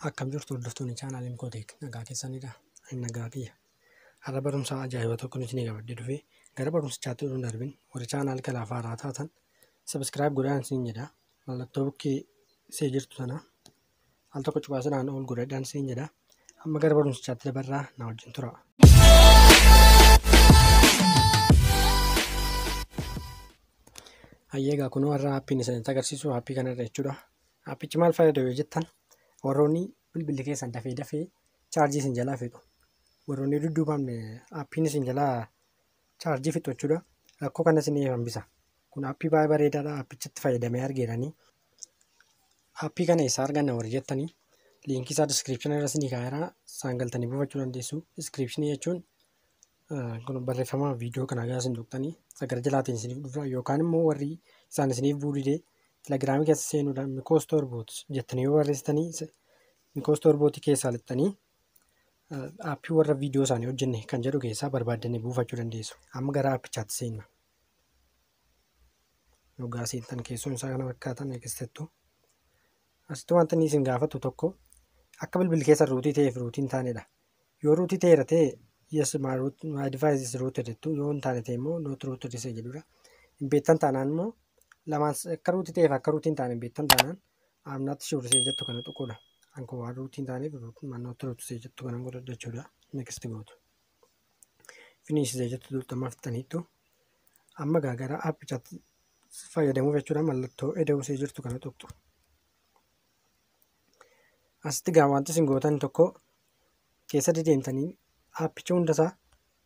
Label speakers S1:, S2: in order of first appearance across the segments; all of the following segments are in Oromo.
S1: Akkam jirtu hordoftoonni chaanaaliin Koteek nagaa keessanidha. Ani nagaa kiyya. Har'a barumsa ajaa'iba tokko nuti ni qabadde dhufee gara barumsichaatti osoo hin darbin warri chaanaal kanaaf haaraa taatan sabiskiraayib godhaan siin jedha. Mallattoo bukkee see jirtu sana al tokko cuqaasadhaan ol godhadhaan siin jedha. Amma gara barumsichaatti dabarraa na wajjin tura. Hayyeegaa kunoo har'a aappiin isinitti agarsiisu aappii kanarra jechuudha. Aappichi maal fayyada yoo jettan warroonni bilbilli keessan dafee chaarjii isin jalaa fixu. Warroonni dudduubaan aappiin isin jalaa chaarjii fixu jechuudha. Rakkoo kana isin hambisa. Kun aappii baay'ee bareedaadha. Aappichatti fayyadamee argeeranii. Aappii kana eessaa arganna warri jettanii liinkii isaa diskiripshinii irra isinii kaa'eera. Isaan galtanii buufachuu dandeessu. Diskiripshinii jechuun barreeffama viidiyoo kana gaa isin tuqxanii sagara jalaatiin isiniif dhufa yookaan immoo warri isaan isiniif buudidee telegiraamii keessa seenuudhaan Mikoostor boot jettanii yoo barreessitanii Mikoostor bootii keessaa lixxanii aappii warra viidiyoo isaanii hojjenne kan jedhu keessaa barbaaddanii buufachuu dandeessu. Amma gara aappichaatti seenna. Yogaa seentan keessoon isaa kana fakkaatan eegistattu. Asitti wanti inni isin gaafatu tokko akka bilbilli keessa ruutii ta'eef ruutii hin taanedha. Yoo ruutii ta'eera ta'e yes my device is rooted jettu, yoo hin taane ta'e immoo not rooted isa jedhudha. Hin beektan taanaan immoo lamaan akka ruutii ta'eef akka ruutii hin taane hin beektan taanaan amnaatti shurrisee jettu kana tuquudha. Anko waan ruutii hin taaneef not rooted jettu kana godhadha jechuudha. Next gootu. Finish jettu tuuttama fixaniittu. Amma gara aappichaatti fayyadamuuf jechuudha mallattoo eda'uu jirtu kana tuqxu. Asitti gaa wanti isin gootan tokko keessa deemtanii aappicha hundasaa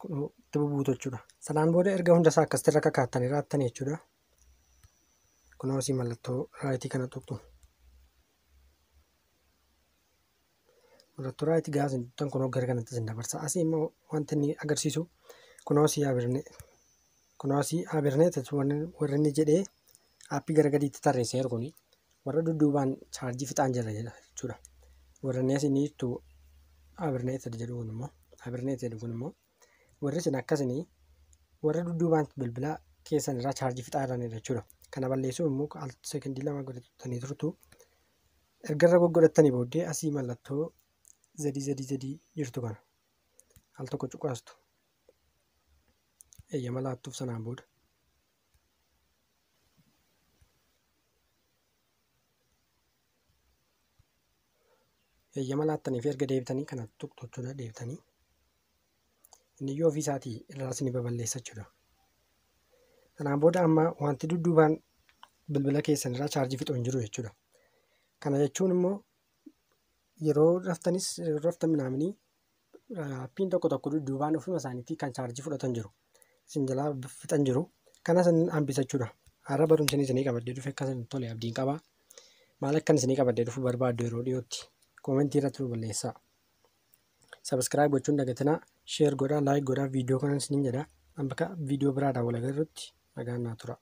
S1: itti bubuutu jechuudha. Sanaan booda erga hundasaa akkasitti irra kakaattanii raattanii jechuudha. Kunoo asii mallattoo raayitii kana tuqxu. Mallattoo raayitii gaa isin tuqxan kunoo gara kanatti isin dabarsa. Asii immoo wanti inni agarsiisu kunoo asii abirne. Kunoo asii abirne warri inni jedhee aappii gara gadiitti tarreessee erguuni warra dudduubaan chaarjii fixaan jira jechuudha. Warra inni asii niittu abirneet jedhu kun immoo warri isin akkasii warra dudduubaan bilbila keessan irraa chaarjii fixaa jiranidha jechuudha. Kana balleessuuf immoo al sekondii 2 godhatanii turtu. Erga irra goggodattanii booddee asii mallattoo zadii jirtu kana al tokko cuqaastu. Eeyyama laattuuf sanaan booda. Eeyyama laattanii fi erga deebitanii kana tuqxu jechuudha deebitanii. Inni yoo ofii isaatii irraa isin baballeessa jechuudha. Sanaan booda amma wanti dudduubaan bilbila keessan irraa chaarjii fixu hin jiru jechuudha. Kana jechuun immoo yeroo raftan minaaminii aappiin tokko dudduubaan ofuma isaaniitii kan chaarjii fudhatan jiru. Isin jalaa fixan jiru. Kana isin hambisa jechuudha. Har'a barumsanii isinii qabaddee dhufe akka isin tole abdiin qabaa. Maal akkan isinii qabaddee dhufu barbaaddu yeroo dhiyootti koomentii irratti nu balleessaa. Sabiskiraayib gochuun dagatinaa, sheer godhaa, laayik godhaa, viidiyoo kanan isiniin jedha. Amma viidiyoo biraadhaan wal agarrutti nagaan naa tura.